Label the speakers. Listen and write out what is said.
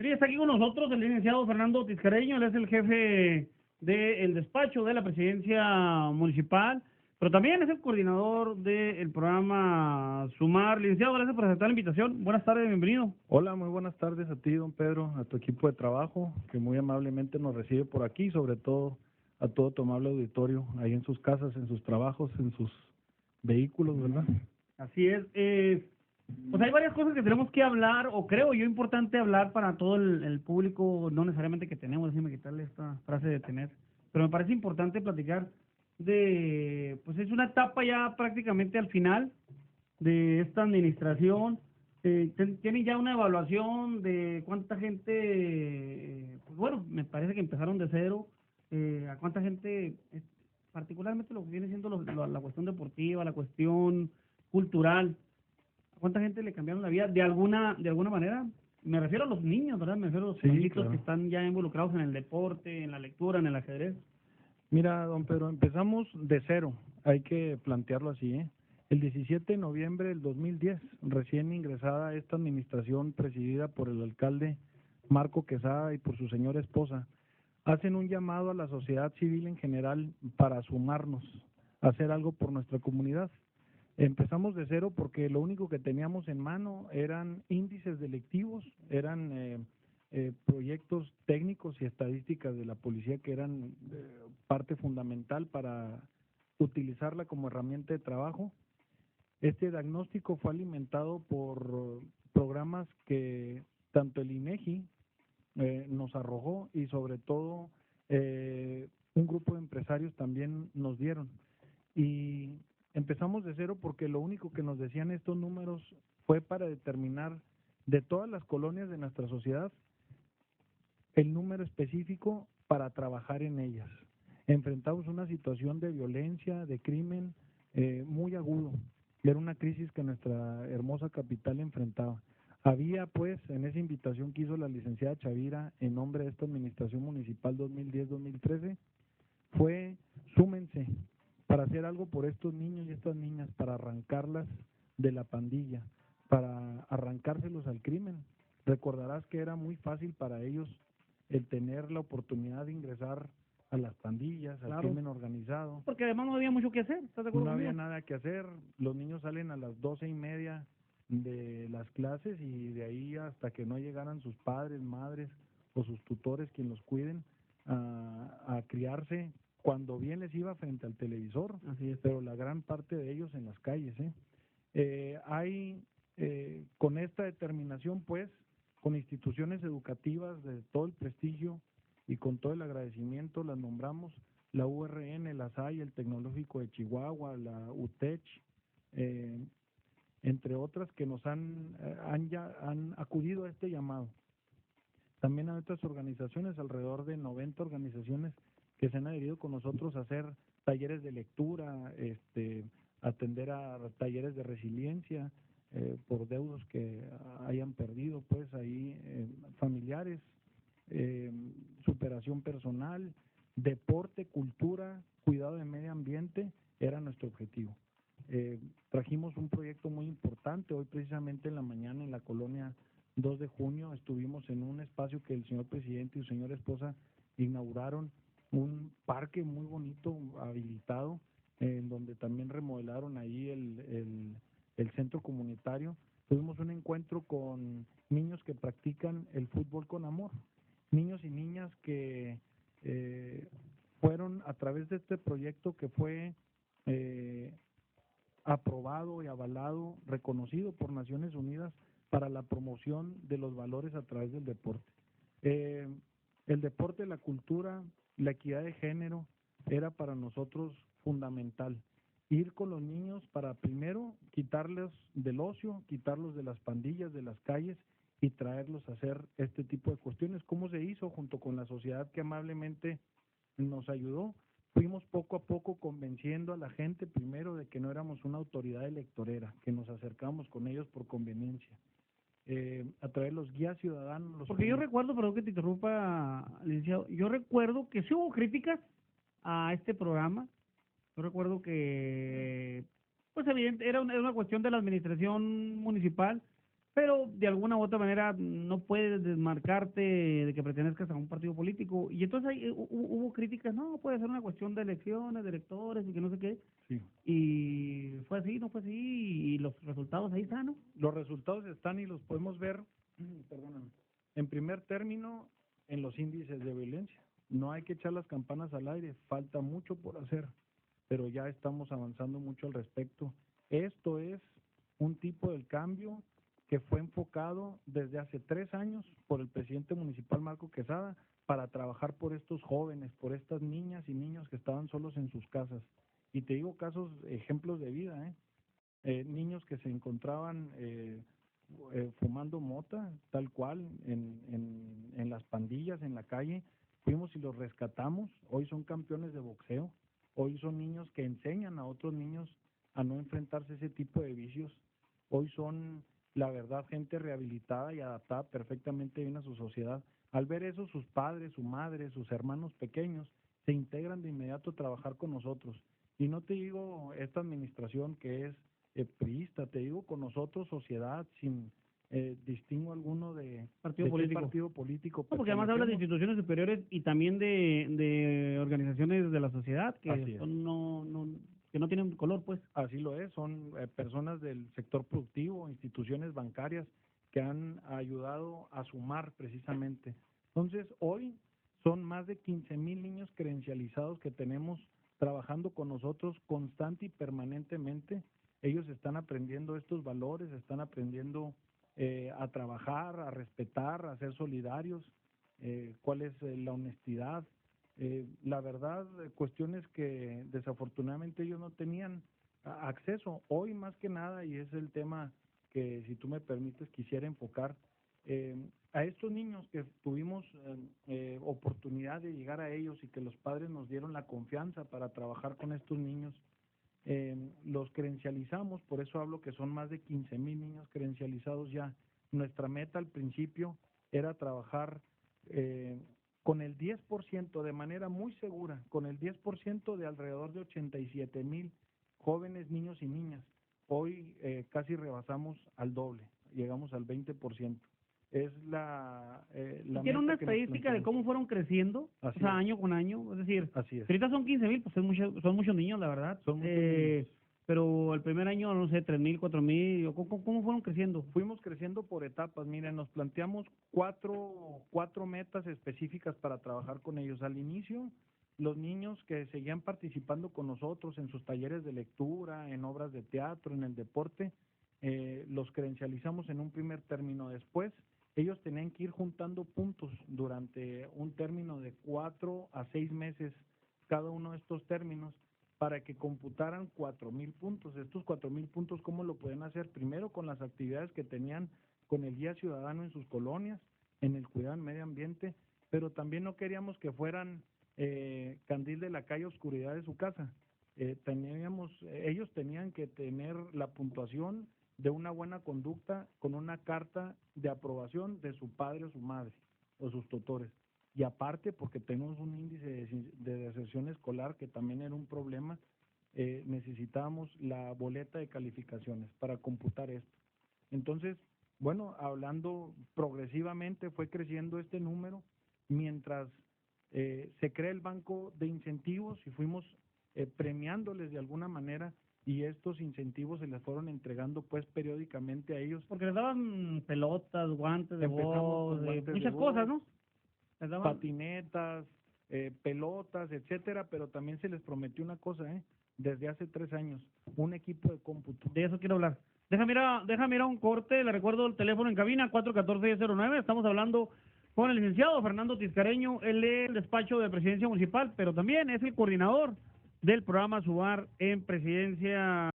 Speaker 1: Sí, está aquí con nosotros el licenciado Fernando Tiscareño, él es el jefe del despacho de la presidencia municipal, pero también es el coordinador del programa Sumar. Licenciado, gracias por aceptar la invitación. Buenas tardes, bienvenido.
Speaker 2: Hola, muy buenas tardes a ti, don Pedro, a tu equipo de trabajo, que muy amablemente nos recibe por aquí, y sobre todo a todo tu amable auditorio, ahí en sus casas, en sus trabajos, en sus vehículos, ¿verdad?
Speaker 1: Así es. Pues hay varias cosas que tenemos que hablar, o creo yo importante hablar para todo el público, no necesariamente que tenemos, déjeme quitarle esta frase de tener, pero me parece importante platicar pues es una etapa ya prácticamente al final de esta administración. Tienen ya una evaluación de cuánta gente, pues bueno, me parece que empezaron de cero, a cuánta gente, particularmente lo que viene siendo la cuestión deportiva, la cuestión cultural, a cuánta gente le cambiaron la vida de alguna manera. Me refiero a los niños, ¿verdad? Me refiero a los
Speaker 2: Sí,
Speaker 1: jovencitos que
Speaker 2: claro.
Speaker 1: están ya involucrados en el deporte, en la lectura, en el ajedrez.
Speaker 2: Mira, don Pedro, empezamos de cero, hay que plantearlo así, ¿eh? El 17 de noviembre del 2010, recién ingresada esta administración presidida por el alcalde Marco Quesada y por su señora esposa, hacen un llamado a la sociedad civil en general para sumarnos, a hacer algo por nuestra comunidad. Empezamos de cero porque lo único que teníamos en mano eran índices delictivos, eran proyectos técnicos y estadísticas de la policía que eran parte fundamental para utilizarla como herramienta de trabajo. Este diagnóstico fue alimentado por programas que tanto el INEGI nos arrojó y sobre todo un grupo de empresarios también nos dieron. Y empezamos de cero porque lo único que nos decían estos números fue para determinar de todas las colonias de nuestra sociedad el número específico para trabajar en ellas. Enfrentamos una situación de violencia, de crimen muy agudo. Era una crisis que nuestra hermosa capital enfrentaba. Había, pues, en esa invitación que hizo la licenciada Chavira en nombre de esta administración municipal 2010-2013, fue súmense para hacer algo por estos niños y estas niñas, para arrancarlas de la pandilla, para arrancárselos al crimen. Recordarás que era muy fácil para ellos el tener la oportunidad de ingresar a las pandillas, al
Speaker 1: Claro.
Speaker 2: crimen organizado.
Speaker 1: Porque además no había mucho que hacer, ¿estás de acuerdo
Speaker 2: No había
Speaker 1: conmigo?
Speaker 2: nada que hacer, los niños salen a las 12:30 de las clases y de ahí hasta que no llegaran sus padres, madres o sus tutores quien los cuiden a criarse, cuando bien les iba frente al televisor,
Speaker 1: Así es.
Speaker 2: pero la gran parte de ellos en las calles. Con esta determinación, pues, con instituciones educativas de todo el prestigio y con todo el agradecimiento, las nombramos la URN, la SAI, el Tecnológico de Chihuahua, la UTECH, entre otras que nos han acudido a este llamado. También hay otras organizaciones, alrededor de 90 organizaciones que se han adherido con nosotros a hacer talleres de lectura, atender a talleres de resiliencia por deudos que hayan perdido, pues ahí familiares, superación personal, deporte, cultura, cuidado de medio ambiente, era nuestro objetivo. Trajimos un proyecto muy importante, hoy precisamente en la mañana en la colonia 2 de junio estuvimos en un espacio que el señor presidente y su señora esposa inauguraron, un parque muy bonito, habilitado, en donde también remodelaron ahí el centro comunitario. Tuvimos un encuentro con niños que practican el fútbol con amor, niños y niñas que fueron a través de este proyecto que fue aprobado y avalado, reconocido por Naciones Unidas para la promoción de los valores a través del deporte. El deporte, la cultura, la equidad de género era para nosotros fundamental. Ir con los niños para primero quitarlos del ocio, quitarlos de las pandillas, de las calles y traerlos a hacer este tipo de cuestiones. ¿Cómo se hizo? Junto con la sociedad que amablemente nos ayudó. Fuimos poco a poco convenciendo a la gente primero de que no éramos una autoridad electorera, que nos acercamos con ellos por conveniencia. A través de los guías ciudadanos.
Speaker 1: Porque yo recuerdo, perdón que te interrumpa, licenciado, yo recuerdo que sí hubo críticas a este programa. Yo recuerdo que, pues evidente, era una cuestión de la administración municipal, pero de alguna u otra manera no puedes desmarcarte de que pertenezcas a un partido político. Y entonces ahí hubo críticas, no, puede ser una cuestión de elecciones, de electores y que no sé qué.
Speaker 2: Sí.
Speaker 1: Y fue así, no fue así, y los resultados ahí están, ¿no?
Speaker 2: Los resultados están y los podemos ver, perdóname, en primer término, en los índices de violencia. No hay que echar las campanas al aire, falta mucho por hacer, pero ya estamos avanzando mucho al respecto. Esto es un tipo del cambio que fue enfocado desde hace 3 años por el presidente municipal Marco Quesada para trabajar por estos jóvenes, por estas niñas y niños que estaban solos en sus casas. Y te digo casos, ejemplos de vida, niños que se encontraban fumando mota, tal cual, en las pandillas, en la calle, fuimos y los rescatamos, hoy son campeones de boxeo, hoy son niños que enseñan a otros niños a no enfrentarse a ese tipo de vicios, hoy son, la verdad, gente rehabilitada y adaptada perfectamente bien a su sociedad. Al ver eso, sus padres, su madre, sus hermanos pequeños, se integran de inmediato a trabajar con nosotros. Y no te digo esta administración que es priista, te digo con nosotros, sociedad, sin distingo alguno de qué partido político
Speaker 1: No, porque además habla de
Speaker 2: pertenecemos.
Speaker 1: instituciones superiores y también de organizaciones de la sociedad que son que no tienen color, pues.
Speaker 2: Así lo es, son personas del sector productivo, instituciones bancarias que han ayudado a sumar precisamente. Entonces, hoy son más de 15,000 niños credencializados que tenemos trabajando con nosotros constante y permanentemente. Ellos están aprendiendo estos valores, están aprendiendo a trabajar, a respetar, a ser solidarios, cuál es la honestidad. La verdad, cuestiones que desafortunadamente ellos no tenían acceso. Hoy más que nada, y es el tema que si tú me permites quisiera enfocar, a estos niños que tuvimos oportunidad de llegar a ellos y que los padres nos dieron la confianza para trabajar con estos niños, los credencializamos, por eso hablo que son más de 15,000 niños credencializados ya. Nuestra meta al principio era trabajar con el 10%, de manera muy segura, con el 10% de alrededor de 87,000 jóvenes, niños y niñas. Hoy casi rebasamos al doble, llegamos al 20%. Es la
Speaker 1: ¿Tiene una estadística de cómo fueron creciendo?
Speaker 2: Así
Speaker 1: o sea,
Speaker 2: es.
Speaker 1: Año con año. Es decir,
Speaker 2: Así es.
Speaker 1: si ahorita son 15,000, pues son muchos niños, la verdad.
Speaker 2: Son muchos niños.
Speaker 1: Pero el primer año, no sé, 3,000, 4,000, ¿cómo fueron creciendo?
Speaker 2: Fuimos creciendo por etapas. Miren, nos planteamos cuatro metas específicas para trabajar con ellos. Al inicio, los niños que seguían participando con nosotros en sus talleres de lectura, en obras de teatro, en el deporte, los credencializamos en un primer término. Después, ellos tenían que ir juntando puntos durante un término de 4 a 6 meses, cada uno de estos términos, para que computaran 4,000 puntos. Estos 4,000 puntos, ¿cómo lo pueden hacer? Primero, con las actividades que tenían con el guía ciudadano en sus colonias, en el cuidado del medio ambiente, pero también no queríamos que fueran candil de la calle, oscuridad de su casa. Ellos tenían que tener la puntuación de una buena conducta con una carta de aprobación de su padre o su madre o sus tutores. Y aparte, porque tenemos un índice de deserción escolar que también era un problema, necesitábamos la boleta de calificaciones para computar esto. Entonces, bueno, hablando progresivamente, fue creciendo este número, mientras se crea el banco de incentivos y fuimos premiándoles de alguna manera, y estos incentivos se les fueron entregando pues periódicamente a ellos.
Speaker 1: Porque les daban pelotas, guantes de voz, muchas cosas, ¿no?
Speaker 2: Patinetas, pelotas, etcétera, pero también se les prometió una cosa, desde hace 3 años, un equipo de cómputo.
Speaker 1: De eso quiero hablar. Déjame ir a un corte, le recuerdo el teléfono en cabina, 414-1009, estamos hablando con el licenciado Fernando Tiscareño, él es el despacho de Presidencia Municipal, pero también es el coordinador del programa SUBAR en Presidencia